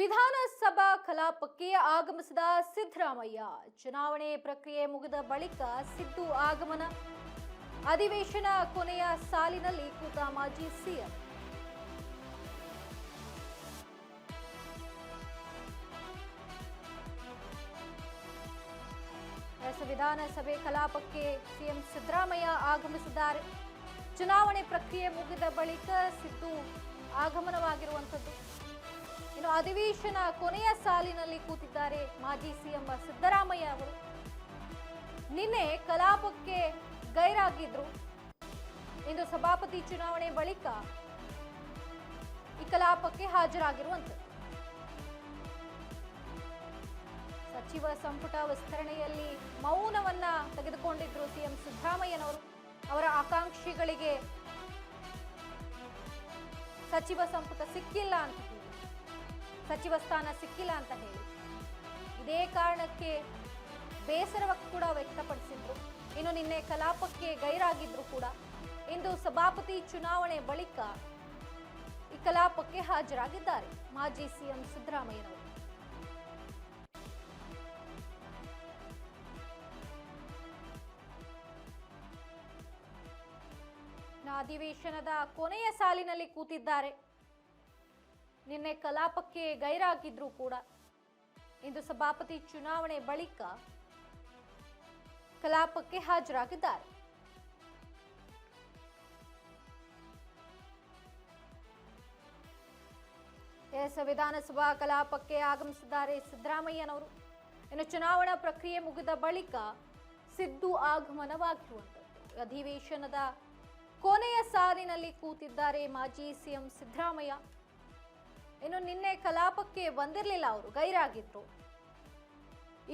ವಿಧಾನಸಭಾ ಕಲಾಪಕ್ಕೆ ಆಗಮಿಸಿದ ಸಿದ್ದರಾಮಯ್ಯ. ಚುನಾವಣೆ ಪ್ರಕ್ರಿಯೆ ಮುಗಿದ ಬಳಿಕ ಸಿದ್ದು ಆಗಮನ. ಅಧಿವೇಶನ ಕೊನೆಯ ಸಾಲಿನಲ್ಲಿ ಕೂತ ಮಾಜಿ ಸಿಎಂ. ವಿಧಾನಸಭೆ ಕಲಾಪಕ್ಕೆ ಸಿಎಂ ಸಿದ್ದರಾಮಯ್ಯ ಆಗಮಿಸಿದ್ದಾರೆ. ಚುನಾವಣೆ ಪ್ರಕ್ರಿಯೆ ಮುಗಿದ ಬಳಿಕ ಸಿದ್ದು ಆಗಮನವಾಗಿರುವಂಥದ್ದು. ಇನ್ನು ಅಧಿವೇಶನ ಕೊನೆಯ ಸಾಲಿನಲ್ಲಿ ಕೂತಿದ್ದಾರೆ ಮಾಜಿ ಸಿಎಂ ಸಿದ್ದರಾಮಯ್ಯ ಅವರು. ನಿನ್ನೆ ಕಲಾಪಕ್ಕೆ ಗೈರಾಗಿದ್ರು. ಇಂದು ಸಭಾಪತಿ ಚುನಾವಣೆ ಬಳಿಕ ಈ ಕಲಾಪಕ್ಕೆ ಹಾಜರಾಗಿರುವಂಥದ್ದು. ಸಚಿವ ಸಂಪುಟ ವಿಸ್ತರಣೆಯಲ್ಲಿ ಮೌನವನ್ನ ತೆಗೆದುಕೊಂಡಿದ್ರು ಸಿಎಂ ಸಿದ್ದರಾಮಯ್ಯನವರು. ಅವರ ಆಕಾಂಕ್ಷಿಗಳಿಗೆ ಸಚಿವ ಸಂಪುಟ ಸಿಕ್ಕಿಲ್ಲ ಅಂತ ಹೇಳಿ, ಸಚಿವ ಸ್ಥಾನ ಸಿಕ್ಕಿಲ್ಲ ಅಂತ ಹೇಳಿ ಇದೇ ಕಾರಣಕ್ಕೆ ಬೇಸರ ಕೂಡ ವ್ಯಕ್ತಪಡಿಸಿದ್ರು. ಇನ್ನು ನಿನ್ನೆ ಕಲಾಪಕ್ಕೆ ಗೈರಾಗಿದ್ರು ಕೂಡ ಇಂದು ಸಭಾಪತಿ ಚುನಾವಣೆ ಬಳಿಕ ಈ ಕಲಾಪಕ್ಕೆ ಹಾಜರಾಗಿದ್ದಾರೆ ಮಾಜಿ ಸಿಎಂ ಸಿದ್ದರಾಮಯ್ಯನವರು. ಅಧಿವೇಶನದ ಕೊನೆಯ ಸಾಲಿನಲ್ಲಿ ಕೂತಿದ್ದಾರೆ. ನಿನ್ನೆ ಕಲಾಪಕ್ಕೆ ಗೈರಾಗಿದ್ರು ಕೂಡ ಇಂದು ಸಭಾಪತಿ ಚುನಾವಣೆ ಬಳಿಕ ಕಲಾಪಕ್ಕೆ ಹಾಜರಾಗಿದ್ದಾರೆ. ವಿಧಾನಸಭಾ ಕಲಾಪಕ್ಕೆ ಆಗಮಿಸಿದ್ದಾರೆ ಸಿದ್ದರಾಮಯ್ಯನವರು. ಇನ್ನು ಚುನಾವಣಾ ಪ್ರಕ್ರಿಯೆ ಮುಗಿದ ಬಳಿಕ ಸಿದ್ದು ಆಗಮನವಾಗಿರುವಂಥದ್ದು. ಅಧಿವೇಶನದ ಕೊನೆಯ ಸಾಲಿನಲ್ಲಿ ಕೂತಿದ್ದಾರೆ ಮಾಜಿ ಸಿಎಂ ಸಿದ್ದರಾಮಯ್ಯ. ಇನ್ನು ನಿನ್ನೆ ಕಲಾಪಕ್ಕೆ ಬಂದಿರಲಿಲ್ಲ, ಅವರು ಗೈರಾಗಿದ್ರು.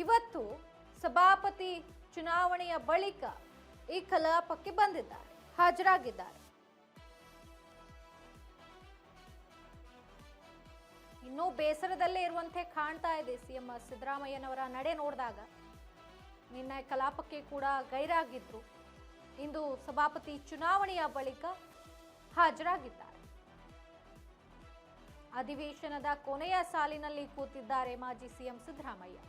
ಇವತ್ತು ಸಭಾಪತಿ ಚುನಾವಣೆಯ ಬಳಿಕ ಈ ಕಲಾಪಕ್ಕೆ ಬಂದಿದ್ದಾರೆ, ಹಾಜರಾಗಿದ್ದಾರೆ. ಇನ್ನೂ ಬೇಸರದಲ್ಲೇ ಇರುವಂತೆ ಕಾಣ್ತಾ ಇದೆ ಸಿಎಂ ಸಿದ್ದರಾಮಯ್ಯನವರ ನಡೆ ನೋಡಿದಾಗ. ನಿನ್ನೆ ಕಲಾಪಕ್ಕೆ ಕೂಡ ಗೈರಾಗಿದ್ರು. ಇಂದು ಸಭಾಪತಿ ಚುನಾವಣೆಯ ಬಳಿಕ ಹಾಜರಾಗಿದ್ದಾರೆ. ಅಧಿವೇಶನದ ಕೊನೆಯ ಸಾಲಿನಲ್ಲಿ ಕೂತಿದ್ದಾರೆ ಮಾಜಿ ಸಿಎಂ ಸಿದ್ದರಾಮಯ್ಯ.